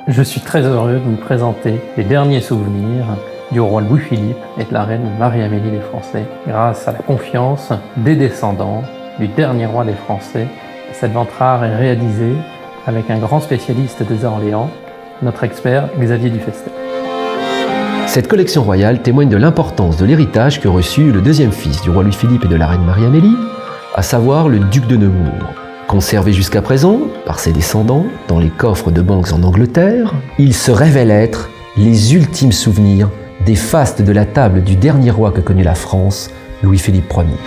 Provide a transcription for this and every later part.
Je suis très heureux de vous présenter les derniers souvenirs du roi Louis-Philippe et de la reine Marie-Amélie des Français, grâce à la confiance des descendants du dernier roi des Français. Cette vente rare est réalisée avec un grand spécialiste des Orléans, notre expert Xavier Dufestel. Cette collection royale témoigne de l'importance de l'héritage que reçut le deuxième fils du roi Louis-Philippe et de la reine Marie-Amélie, à savoir le duc de Nemours. Conservé jusqu'à présent par ses descendants dans les coffres de banques en Angleterre, il se révèle être les ultimes souvenirs des fastes de la table du dernier roi que connut la France, Louis-Philippe Ier.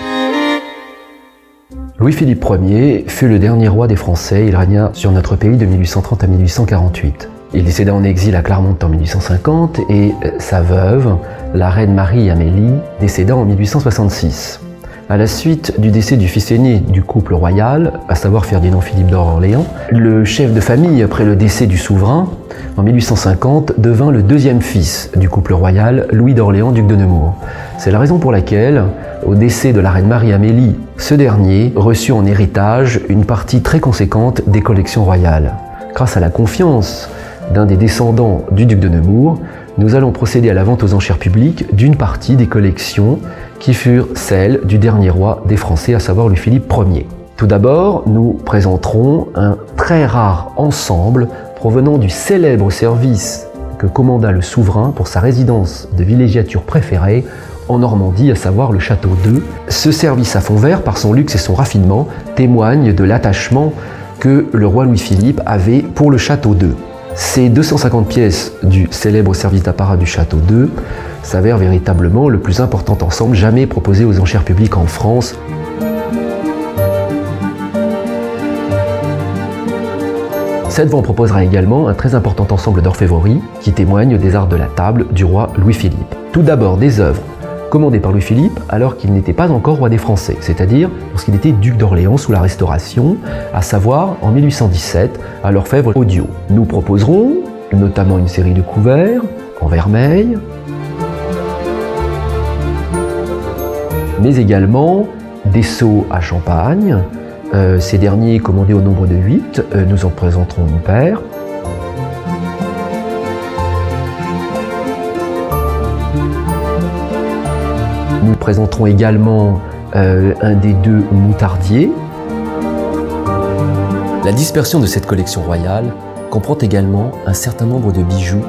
Louis-Philippe Ier fut le dernier roi des Français. Il régna sur notre pays de 1830 à 1848. Il décéda en exil à Clermont en 1850 et sa veuve, la reine Marie-Amélie, décéda en 1866. À la suite du décès du fils aîné du couple royal, à savoir Ferdinand Philippe d'Orléans, le chef de famille, après le décès du souverain, en 1850, devint le deuxième fils du couple royal, Louis d'Orléans, duc de Nemours. C'est la raison pour laquelle, au décès de la reine Marie-Amélie, ce dernier reçut en héritage une partie très conséquente des collections royales. Grâce à la confiance d'un des descendants du duc de Nemours, nous allons procéder à la vente aux enchères publiques d'une partie des collections qui furent celles du dernier roi des Français, à savoir Louis-Philippe Ier. Tout d'abord, nous présenterons un très rare ensemble provenant du célèbre service que commanda le souverain pour sa résidence de villégiature préférée en Normandie, à savoir le château d'Eu. Ce service à fond vert, par son luxe et son raffinement, témoigne de l'attachement que le roi Louis-Philippe avait pour le château d'Eu. Ces 250 pièces du célèbre service d'apparat du château d'Eu s'avèrent véritablement le plus important ensemble jamais proposé aux enchères publiques en France. Cette vente proposera également un très important ensemble d'orfèvrerie qui témoigne des arts de la table du roi Louis-Philippe. Tout d'abord des œuvres commandées par Louis-Philippe alors qu'il n'était pas encore roi des Français, c'est-à-dire lorsqu'il était duc d'Orléans sous la Restauration, à savoir en 1817 à l'orfèvre Audio. Nous proposerons notamment une série de couverts en vermeil, mais également des seaux à champagne. Ces derniers commandés au nombre de 8, nous en présenterons une paire. Nous présenterons également un des deux moutardiers. La dispersion de cette collection royale comprend également un certain nombre de bijoux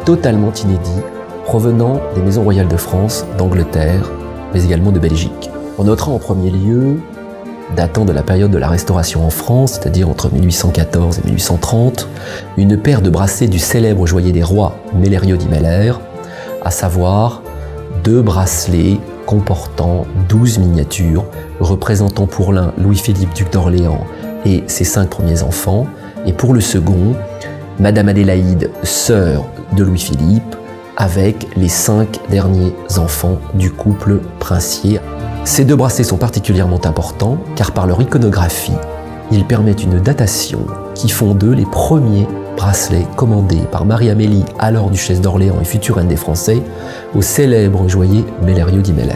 totalement inédits provenant des maisons royales de France, d'Angleterre, mais également de Belgique. On notera en premier lieu, datant de la période de la Restauration en France, c'est-à-dire entre 1814 et 1830, une paire de bracelets du célèbre joaillier des rois, Mellerio di Meller, à savoir 2 bracelets comportant 12 miniatures, représentant pour l'un Louis-Philippe, duc d'Orléans, et ses 5 premiers enfants, et pour le second, Madame Adélaïde, sœur de Louis-Philippe, avec les 5 derniers enfants du couple princier. Ces 2 bracelets sont particulièrement importants car par leur iconographie, ils permettent une datation qui font d'eux les premiers bracelets commandés par Marie-Amélie, alors duchesse d'Orléans et future reine des Français, au célèbre joaillier Mellerio di Meller.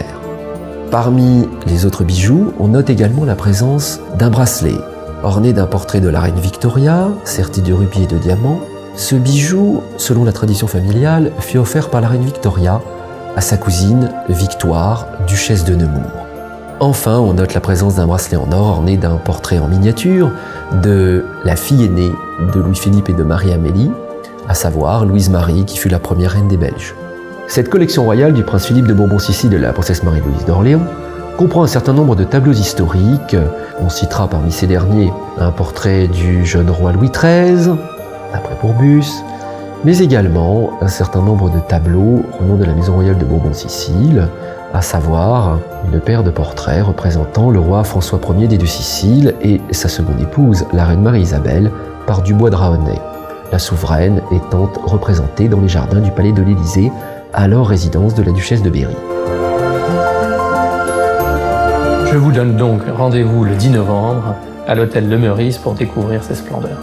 Parmi les autres bijoux, on note également la présence d'un bracelet orné d'un portrait de la reine Victoria, serti de rubis et de diamants. Ce bijou, selon la tradition familiale, fut offert par la reine Victoria à sa cousine Victoire, duchesse de Nemours. Enfin, on note la présence d'un bracelet en or orné d'un portrait en miniature de la fille aînée de Louis-Philippe et de Marie-Amélie, à savoir Louise-Marie, qui fut la première reine des Belges. Cette collection royale du prince Philippe de Bourbon-Sicile et de la princesse Marie-Louise d'Orléans comprend un certain nombre de tableaux historiques. On citera parmi ces derniers un portrait du jeune roi Louis XIII, d'après Pourbus, mais également un certain nombre de tableaux au nom de la maison royale de Bourbon-Sicile, à savoir une paire de portraits représentant le roi François Ier des Deux-Siciles et sa seconde épouse, la reine Marie-Isabelle, par Dubois de Raonnet, la souveraine étant représentée dans les jardins du palais de l'Élysée, alors résidence de la duchesse de Berry. Je vous donne donc rendez-vous le 10 novembre à l'hôtel Le Meurice pour découvrir ces splendeurs.